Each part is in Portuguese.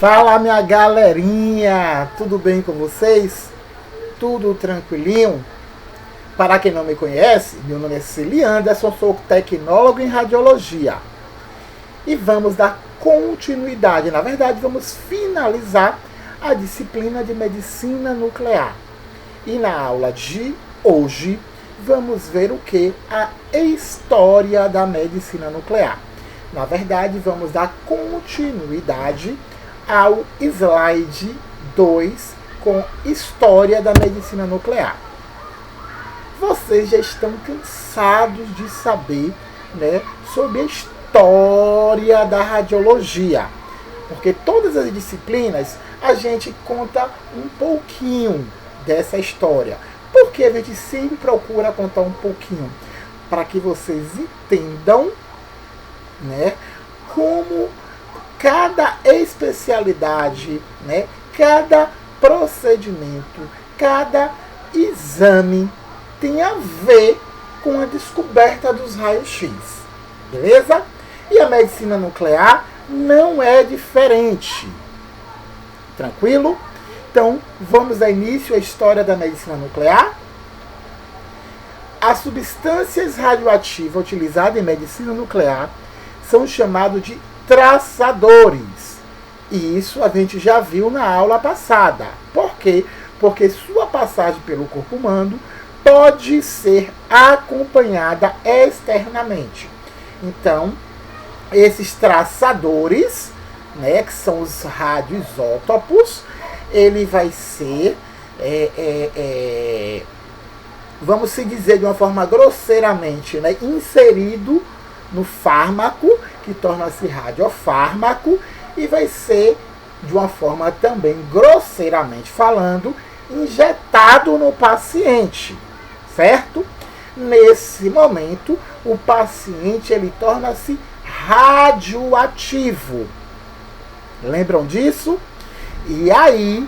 Fala, minha galerinha, tudo bem com vocês? Tudo tranquilinho? Para quem não me conhece, meu nome é Celi Anderson, sou tecnólogo em radiologia. E vamos dar continuidade, na verdade vamos finalizar a disciplina de medicina nuclear. E na aula de hoje vamos ver o que? A história da medicina nuclear. Na verdade vamos dar continuidade ao slide 2 com história da medicina nuclear. Vocês já estão cansados de saber, né, sobre a história da radiologia, porque todas as disciplinas a gente conta um pouquinho dessa história. Porque a gente sempre procura contar um pouquinho para que vocês entendam, né, como cada especialidade, né, cada procedimento, cada exame tem a ver com a descoberta dos raios-x, beleza? E a medicina nuclear não é diferente. Tranquilo? Então, vamos dar início à história da medicina nuclear. As substâncias radioativas utilizadas em medicina nuclear são chamadas de traçadores. E isso a gente já viu na aula passada. Por quê? Porque sua passagem pelo corpo humano pode ser acompanhada externamente. Então, esses traçadores, né, que são os radioisótopos, ele vai ser, vamos se dizer de uma forma grosseiramente, né, inserido no fármaco, que torna-se radiofármaco, e vai ser, de uma forma também grosseiramente falando, injetado no paciente, certo? Nesse momento, o paciente ele torna-se radioativo. Lembram disso? E aí,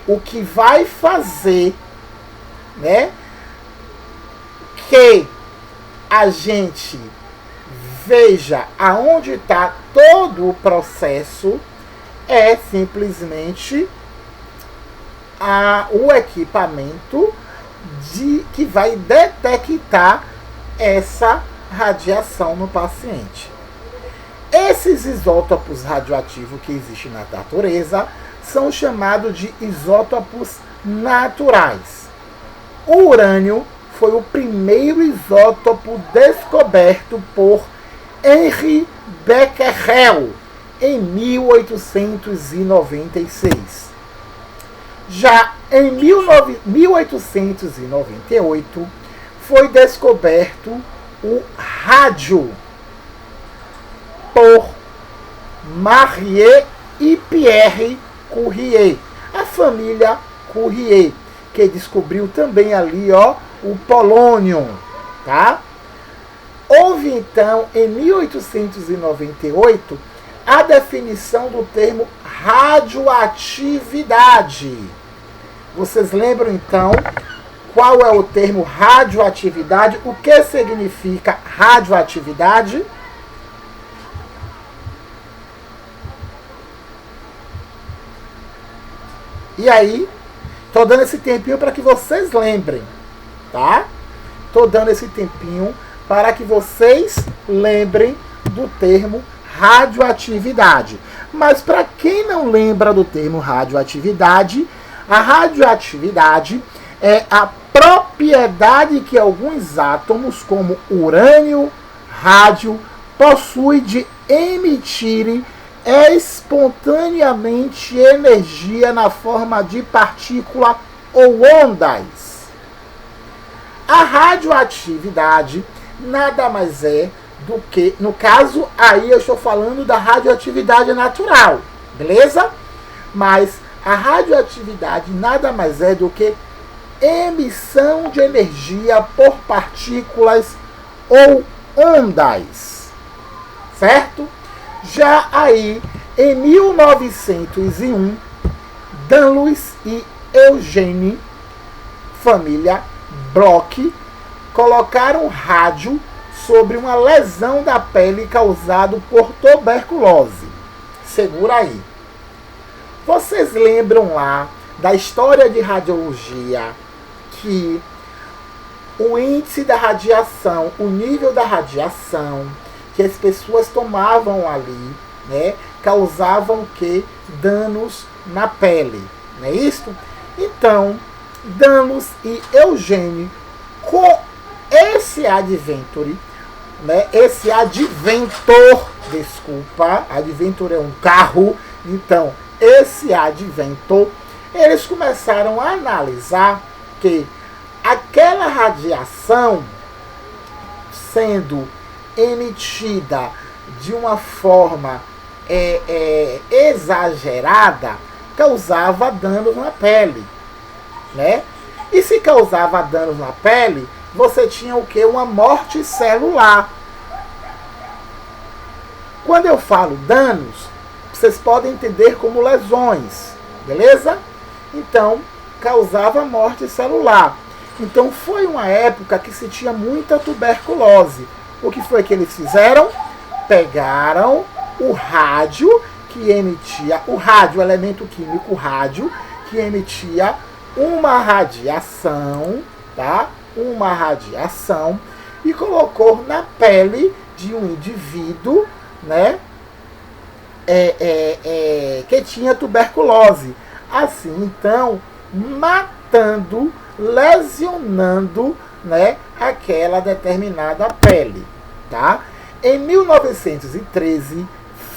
o que vai fazer, né, que a gente veja aonde está todo o processo é simplesmente o equipamento que vai detectar essa radiação no paciente. Esses isótopos radioativos que existem na natureza são chamados de isótopos naturais. O urânio foi o primeiro isótopo descoberto por Henri Becquerel em 1896. Já em 1898 foi descoberto o rádio por Marie e Pierre Curie, a família Curie, que descobriu também ali, ó, o polônio, tá? Houve então, em 1898, a definição do termo radioatividade. Vocês lembram então qual é o termo radioatividade? O que significa radioatividade? E aí, tô dando esse tempinho para que vocês lembrem, tá? Tô dando esse tempinho para que vocês lembrem do termo radioatividade. Mas para quem não lembra do termo radioatividade, a radioatividade é a propriedade que alguns átomos, como urânio, rádio, possuem de emitirem espontaneamente energia na forma de partícula ou ondas. A radioatividade nada mais é do que, no caso, aí eu estou falando da radioatividade natural, beleza? Mas a radioatividade nada mais é do que emissão de energia por partículas ou ondas, certo? Já aí, em 1901, Danlus e Eugene, família Bloch, colocaram rádio sobre uma lesão da pele causada por tuberculose. Segura aí. Vocês lembram lá da história de radiologia que o índice da radiação, o nível da radiação que as pessoas tomavam ali, né, causavam que danos na pele, não é isso? Então, Danos e Eugênio, com esse adventure, né, esse adventor, desculpa, adventure é um carro, então esse adventor, eles começaram a analisar que aquela radiação sendo emitida de uma forma exagerada causava danos na pele, né? E se causava danos na pele, você tinha o que? Uma morte celular. Quando eu falo danos, vocês podem entender como lesões, beleza? Então, causava morte celular. Então, foi uma época que se tinha muita tuberculose. O que foi que eles fizeram? Pegaram o rádio que emitia, o rádio, elemento químico rádio, que emitia uma radiação, tá? Uma radiação, e colocou na pele de um indivíduo, né? Que tinha tuberculose. Assim, então, matando, lesionando, né, aquela determinada pele, tá? Em 1913,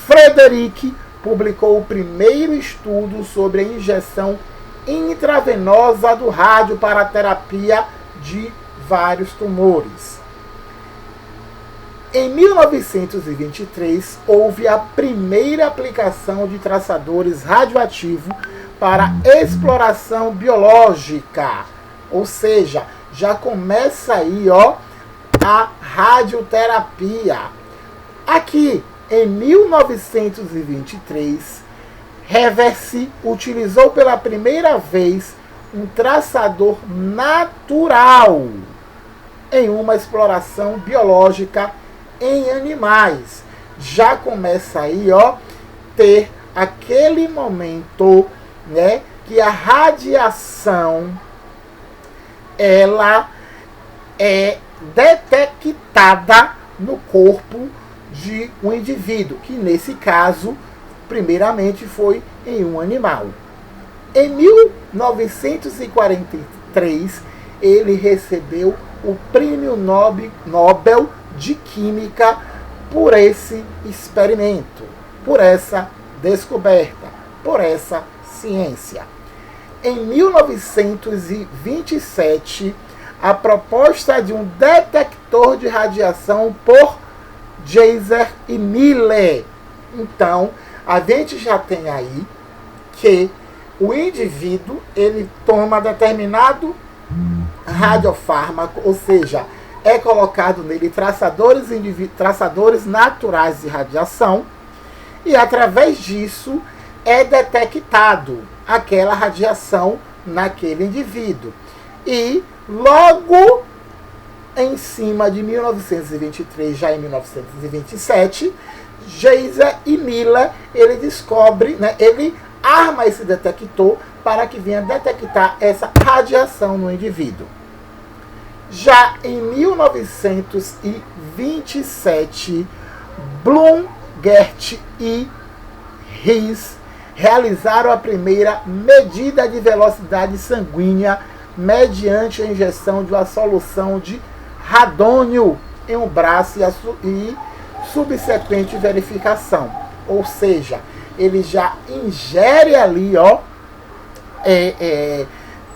Frederick publicou o primeiro estudo sobre a injeção intravenosa do rádio para a terapia de vários tumores. Em 1923, houve a primeira aplicação de traçadores radioativos para exploração biológica. Ou seja, já começa aí, ó, a radioterapia. Aqui, em 1923, Reversi utilizou pela primeira vez um traçador natural em uma exploração biológica em animais. Já começa aí, ó, ter aquele momento, né, que a radiação ela é detectada no corpo de um indivíduo, que nesse caso, primeiramente, foi em um animal. Em 1943, ele recebeu o Prêmio Nobel de Química por esse experimento, por essa descoberta, por essa ciência. Em 1927, a proposta de um detector de radiação por Geiser e Miller. Então, a gente já tem aí que o indivíduo, ele toma determinado radiofármaco, ou seja, é colocado nele traçadores naturais de radiação, e através disso é detectado aquela radiação naquele indivíduo. E logo em cima de 1923, já em 1927, Geiser e Miller, ele descobre, né, ele arma esse detector para que venha detectar essa radiação no indivíduo. Já em 1927, Blum, Gert e Ries realizaram a primeira medida de velocidade sanguínea mediante a injeção de uma solução de radônio em um braço e subsequente verificação. Ou seja, ele já ingere ali, ó,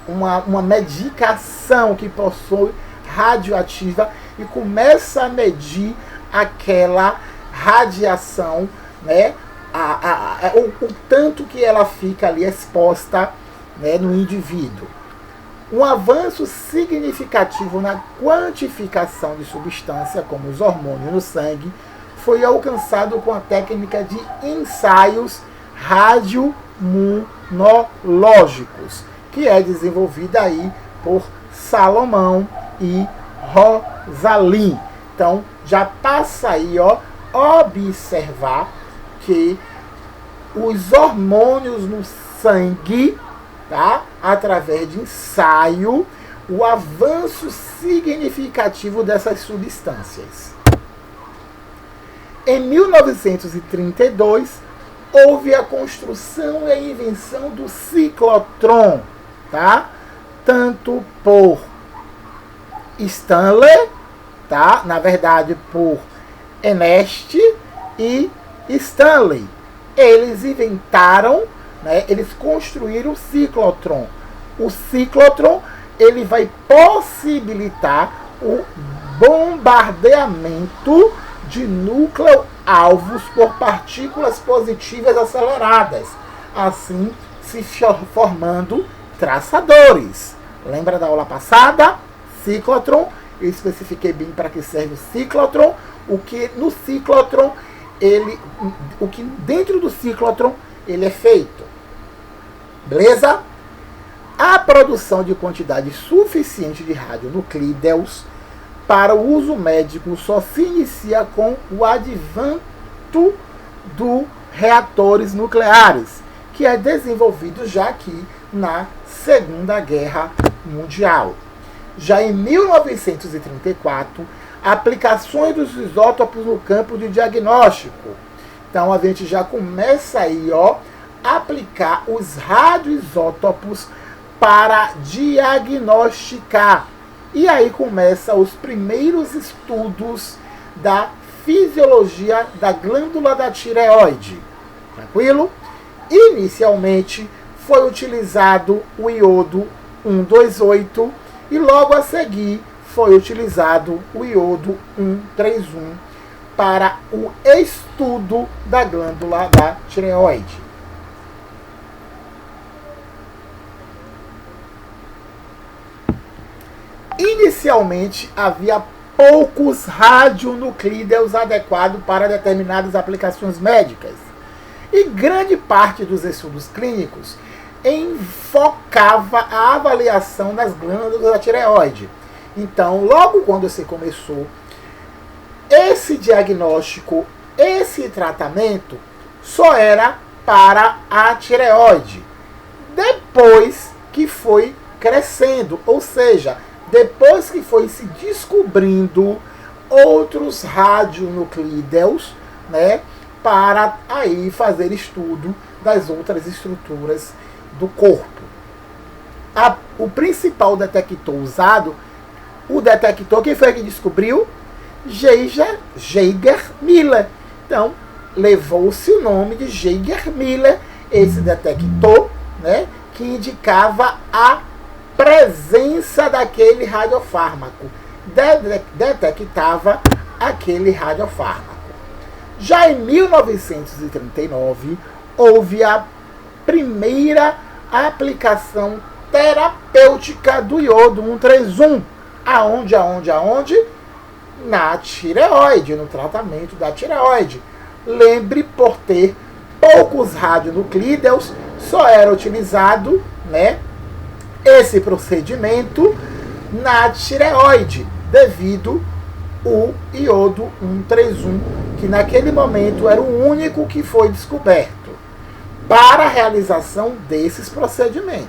uma medicação que possui radioativa e começa a medir aquela radiação, né, o tanto que ela fica ali exposta, né, no indivíduo. Um avanço significativo na quantificação de substância, como os hormônios no sangue, foi alcançado com a técnica de ensaios radioimunológicos, que é desenvolvida aí por Salomão e Rosalind. Então, já passa aí, ó, observar que os hormônios no sangue, tá? Através de ensaio, o avanço significativo dessas substâncias. Em 1932, houve a construção e a invenção do ciclotron, tá? Tanto por Stanley, tá? Na verdade, por Ernst e Stanley. Eles inventaram, né? Eles construíram o ciclotron. O ciclotron, ele vai possibilitar o bombardeamento de núcleo-alvos por partículas positivas aceleradas, assim se formando traçadores. Lembra da aula passada? Ciclotron, eu especifiquei bem para que serve o ciclotron, o que no ciclotron, o que dentro do ciclotron ele é feito. Beleza? A produção de quantidade suficiente de radionuclídeos para o uso médico só se inicia com o advento dos reatores nucleares, que é desenvolvido já aqui na Segunda Guerra Mundial. Já em 1934, aplicações dos isótopos no campo de diagnóstico. Então a gente já começa aí, ó, a aplicar os radioisótopos para diagnosticar. E aí começa os primeiros estudos da fisiologia da glândula da tireoide. Tranquilo? Inicialmente foi utilizado o iodo 128 e logo a seguir foi utilizado o iodo 131 para o estudo da glândula da tireoide. Inicialmente havia poucos radionuclídeos adequados para determinadas aplicações médicas. E grande parte dos estudos clínicos enfocava a avaliação das glândulas da tireoide. Então, logo quando se começou esse diagnóstico, esse tratamento, só era para a tireoide. Depois que foi crescendo, ou seja, depois que foi se descobrindo outros radionuclídeos, né, para aí fazer estudo das outras estruturas do corpo. O principal detector usado, o detector, quem foi que descobriu? Geiger-Miller. Então, levou-se o nome de Geiger-Miller, esse detector, né, que indicava a presença daquele radiofármaco, detectava aquele radiofármaco. Já em 1939, houve a primeira aplicação terapêutica do iodo 131. Aonde? Na tireoide, no tratamento da tireoide. Lembre, por ter poucos radionuclídeos, só era utilizado, né, esse procedimento na tireoide, devido o iodo 131, que naquele momento era o único que foi descoberto para a realização desses procedimentos.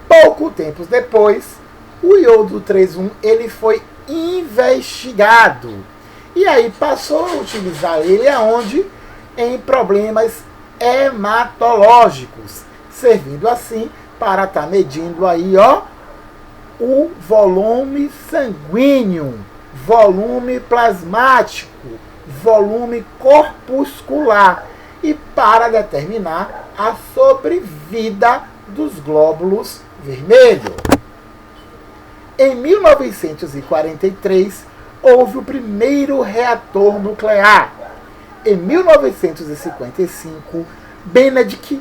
Pouco tempo depois, o iodo 31 ele foi investigado e aí passou a utilizar ele aonde? Em problemas hematológicos, servindo assim para estar medindo aí, ó, o volume sanguíneo, volume plasmático, volume corpuscular e para determinar a sobrevida dos glóbulos vermelhos. Em 1943, houve o primeiro reator nuclear. Em 1955, Benedict,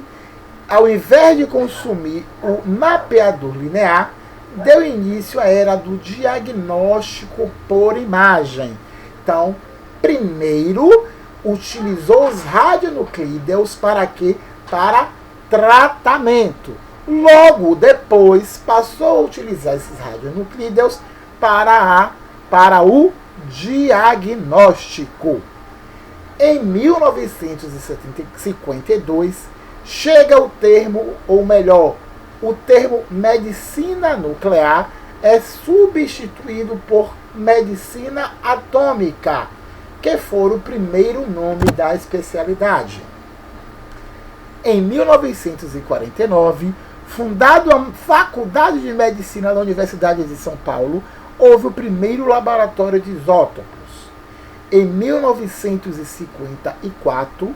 ao invés de consumir o mapeador linear, deu início à era do diagnóstico por imagem. Então, primeiro, utilizou os radionuclídeos para quê? Para tratamento. Logo depois, passou a utilizar esses radionuclídeos para o diagnóstico. Em 1952, chega o termo, ou melhor, o termo medicina nuclear é substituído por medicina atômica, que foi o primeiro nome da especialidade. Em 1949, fundado a Faculdade de Medicina da Universidade de São Paulo, houve o primeiro laboratório de isótopos. Em 1954,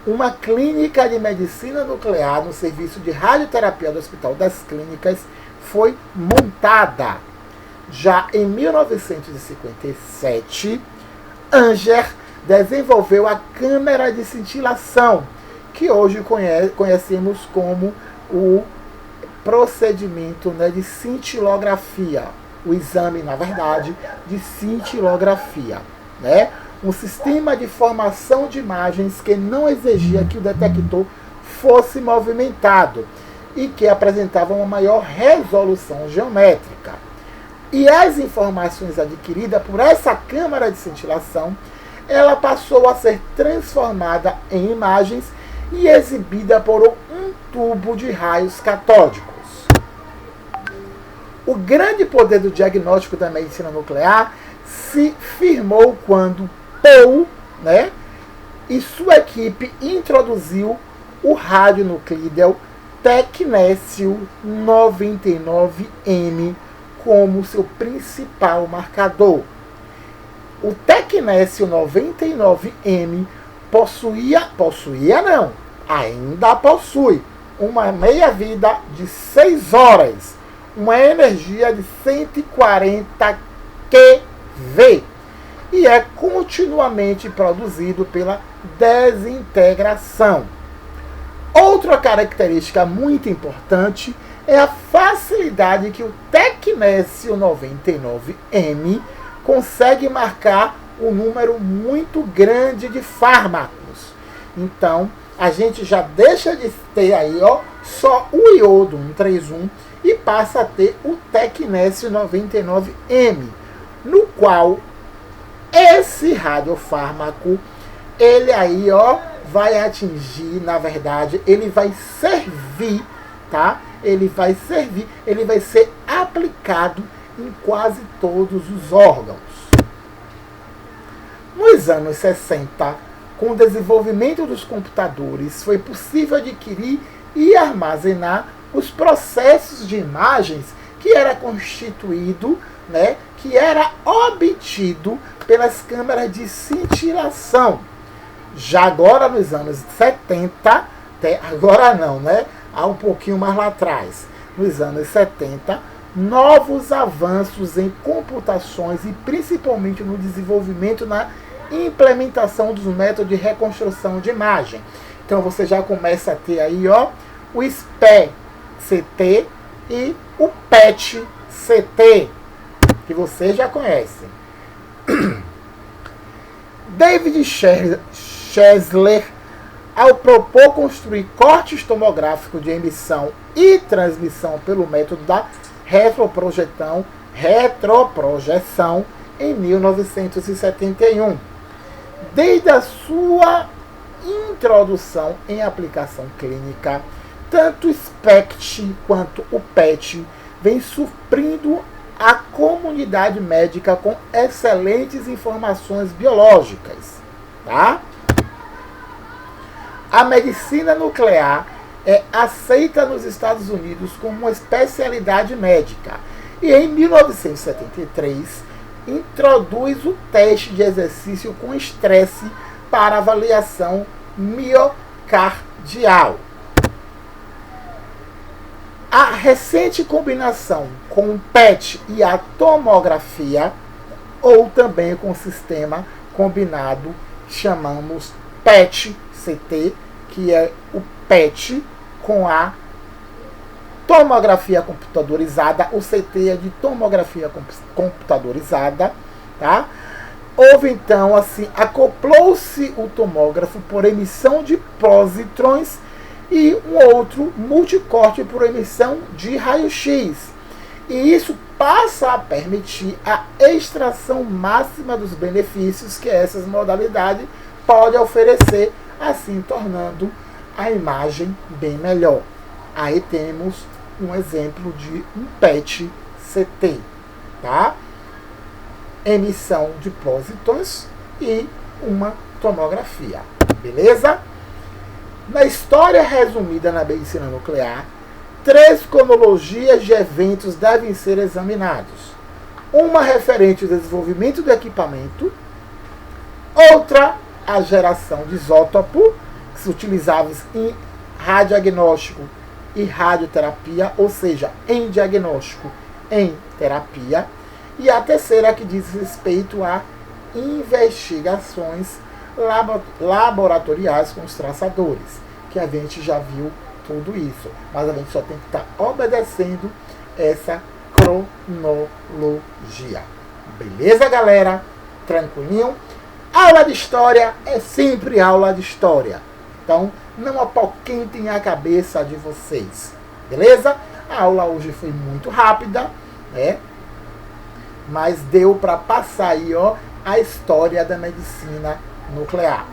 uma clínica de medicina nuclear no serviço de radioterapia do Hospital das Clínicas foi montada. Já em 1957, Anger desenvolveu a câmera de cintilação, que hoje conhecemos como o procedimento, né, de cintilografia, o exame, na verdade, de cintilografia, né? Um sistema de formação de imagens que não exigia que o detector fosse movimentado e que apresentava uma maior resolução geométrica. E as informações adquiridas por essa câmara de cintilação, ela passou a ser transformada em imagens e exibida por um tubo de raios catódicos. O grande poder do diagnóstico da medicina nuclear se firmou quando Paul, né, e sua equipe introduziu o radionuclídeo Tecnécio 99M como seu principal marcador. O Tecnécio 99M ainda possui uma meia-vida de 6 horas, uma energia de 140 keV e é continuamente produzido pela desintegração. Outra característica muito importante é a facilidade que o Tecnécio 99M consegue marcar um número muito grande de fármacos. Então, a gente já deixa de ter aí, ó, só o iodo 131 e passa a ter o Tecnécio 99M, no qual esse radiofármaco, ele aí, ó, vai atingir, na verdade, ele vai servir, tá? Ele vai ser aplicado em quase todos os órgãos. Nos anos 60, com o desenvolvimento dos computadores, foi possível adquirir e armazenar os processos de imagens que era constituído, né, que era obtido pelas câmeras de cintilação. Já agora nos anos 70, agora não, né? Há um pouquinho mais lá atrás, nos anos 70, novos avanços em computações e principalmente no desenvolvimento na implementação dos métodos de reconstrução de imagem. Então você já começa a ter aí, ó, o SPECT e o PET-CT, que você já conhece. David Scheffler, ao propor construir cortes tomográficos de emissão e transmissão pelo método da retroprojeção em 1971. Desde a sua introdução em aplicação clínica, tanto o SPECT quanto o PET vem suprindo a comunidade médica com excelentes informações biológicas, tá? A medicina nuclear é aceita nos Estados Unidos como uma especialidade médica e em 1973 introduz o teste de exercício com estresse para avaliação miocardial. A recente combinação com o PET e a tomografia, ou também com o sistema combinado, chamamos PET-CT, que é o PET com a tomografia computadorizada, o CT é de tomografia computadorizada, tá? Houve então, assim, acoplou-se o tomógrafo por emissão de positrões e um outro multicorte por emissão de raio-x. E isso passa a permitir a extração máxima dos benefícios que essas modalidades pode oferecer, assim tornando a imagem bem melhor. Aí temos um exemplo de um PET-CT, tá? Emissão de pósitons e uma tomografia, beleza? Na história resumida na medicina nuclear, 3 cronologias de eventos devem ser examinados. Uma referente ao desenvolvimento do equipamento, outra a geração de isótopo, que se utilizava em radiodiagnóstico e radioterapia, ou seja, em diagnóstico, em terapia, e a terceira que diz respeito a investigações laboratoriais com os traçadores, que a gente já viu tudo isso, mas a gente só tem que estar obedecendo essa cronologia. Beleza, galera? Tranquilinho? Aula de história é sempre aula de história. Então, não apoquentem a cabeça de vocês. Beleza? A aula hoje foi muito rápida, né? Mas deu para passar aí, ó, a história da medicina nuclear.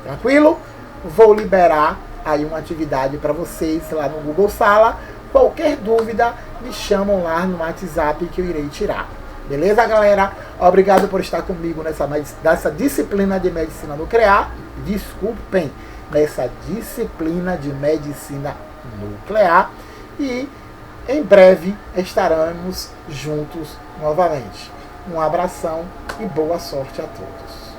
Tranquilo? Vou liberar aí uma atividade para vocês lá no Google Sala. Qualquer dúvida, me chamam lá no WhatsApp que eu irei tirar. Beleza, galera? Obrigado por estar comigo nessa disciplina de medicina nuclear. Desculpem, nessa disciplina de medicina nuclear. E em breve estaremos juntos novamente. Um abração e boa sorte a todos.